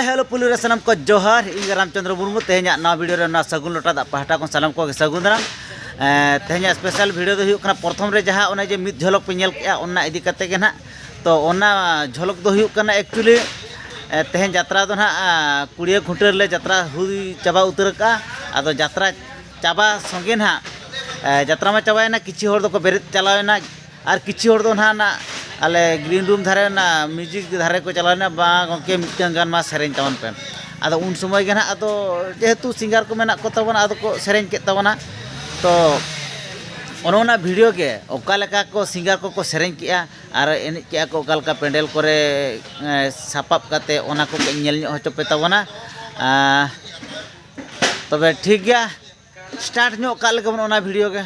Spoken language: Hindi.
हेलो पुलिस सनम को जोहार इन रामचंद्र मुर्मू तेहना नवा वीडियो ना सगुन लोटा दा पहाटा को सलाम को सगुन दाम तेहना स्पेशल वीडियो दो हुयुक कना प्रथम रे जहां ओने जे मिद झलक पे नेल केआ ओना इदी कते के ना तो ओना झलक दो हुयुक कना एक्चुअली तेहन यात्रा दो ना कुड़िया घुटर ले यात्रा हुई चाबा उतर का आदो यात्रा चाबा संगे ना यात्रा में चाबायना किछि होर दो को बेरे चलावेना और किछि होर दो ना आले ग्रीन रूम धारे ना म्यूजिक धारे को चलाना बा गंके मिटन गान मा सेरेन तवन पे आदो उन समय के ना आदो जेहेतु सिंगर को मेना को तबना आदो को सेरेन के तबना तो ओनोना वीडियो के ओका लेका को सिंगर को सेरेन किया और एनि किया को ओका लेका पेंडल करे सापाप काते ओना को नेल होचो पे तबना तबे ठीक गया स्टार्ट नो ओका लेका ओना वीडियो के